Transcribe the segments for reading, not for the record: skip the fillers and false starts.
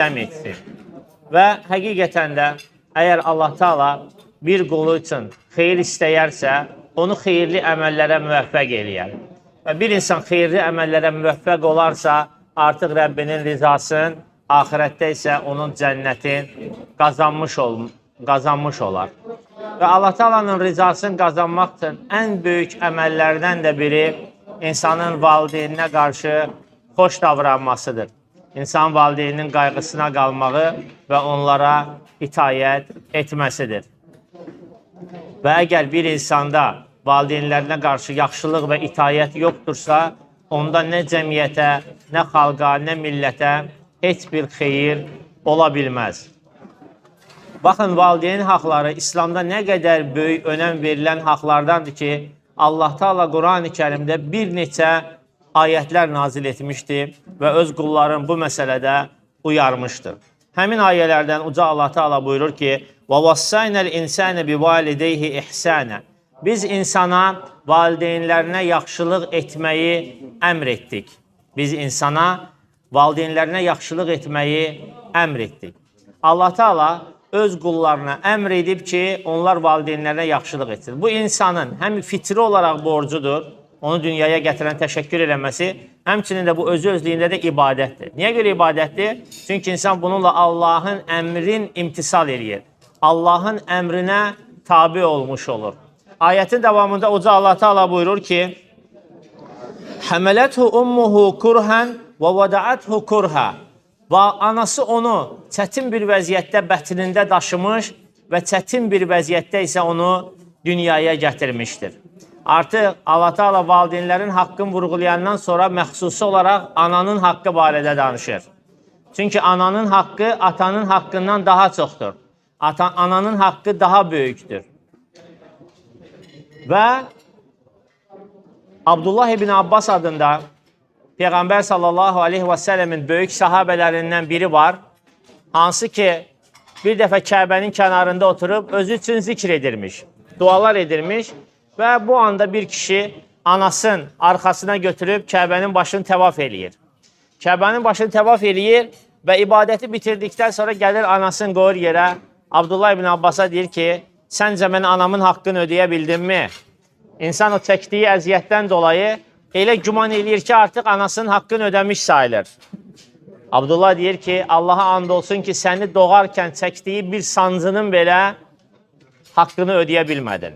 etsin. Və həqiqətən də əgər Allah Taala bir qulu üçün xeyir istəyərsə, onu xeyirli əməllərə müvəffəq eləyər. Və bir insan xeyirli əməllərə müvəffəq olarsa, artıq Rəbbinin rizasını, axirətdə isə onun cənnətin qazanmış olar. Və Allah Taala'nın rizasını qazanmaq üçün ən böyük əməllərdən də biri insanın valideyninə qarşı xoş davranmasıdır. İnsan valideyninin qayğısına qalmağı və onlara itayət etməsidir. Və əgər bir insanda valideynlərinə qarşı yaxşılıq və itayət yoxdursa, onda nə cəmiyyətə, nə xalqa, nə millətə heç bir xeyir ola bilməz. Baxın, valideyn haqları İslamda nə qədər böyük önəm verilən haqlardandır ki, Allah Taala Quran-ı Kərimdə bir neçə ayətlər nazil etmişdir və öz qulların bu məsələdə uyarmışdır. Həmin ayələrdən uca Allah Taala buyurur ki: "Və insane bi valideyhi ihsana." Biz insana valideynlərinə yaxşılıq etməyi əmr etdik. Biz insana valideynlərinə yaxşılıq etməyi əmr etdik. Allah Taala öz qullarına əmr edib ki, onlar valideynlərinə yaxşılıq etsin. Bu insanın həm fitri olaraq borcudur, onu dünyaya gətirən təşəkkür eləməsi, həmçinin də bu özü-özlüyündə də ibadətdir. Niyə görə ibadətdir? Çünki insan bununla Allahın əmrin imtisal eləyir. Allahın əmrinə tabi olmuş olur. Ayətin davamında Uca Allah Taala buyurur ki: "Həmələthu ummuhu kurhan və vada'athu kurha." Və anası onu çətin bir vəziyyətdə bətnində daşımış və çətin bir vəziyyətdə isə onu dünyaya gətirmişdir. Artıq Allah Taala valideynlərin haqqını vurğulayandan sonra məxsusi olaraq ananın haqqı barədə danışır. Çünki ananın haqqı atanın haqqından daha çoxdur. Ananın haqqı daha böyükdür. Və Abdullah ibn Abbas adında Peyğəmbər sallallahu aleyhi və səlləmin böyük sahabələrindən biri var. Hansı ki, bir dəfə Kəbənin kənarında oturub özü üçün zikr edirmiş, dualar edirmiş və bu anda bir kişi anasının arxasına götürüb Kəbənin başını təvaf eləyir. Kəbənin başını təvaf eləyir və ibadəti bitirdikdən sonra gəlir anasını qoyur yerə. Abdullah ibn Abbas'a deyir ki, səncə mən anamın haqqını ödəyə bildimmi? İnsan o çəkdiyi əziyyətdən dolayı elə güman eləyir ki, artıq anasının haqqını ödəmiş sayılır. Abdullah deyir ki, Allaha and olsun ki, səni doğarkən çəkdiyi bir sancının belə haqqını ödəyə bilmədin.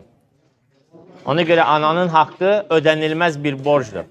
Ona görə ananın haqqı ödənilməz bir borcdur.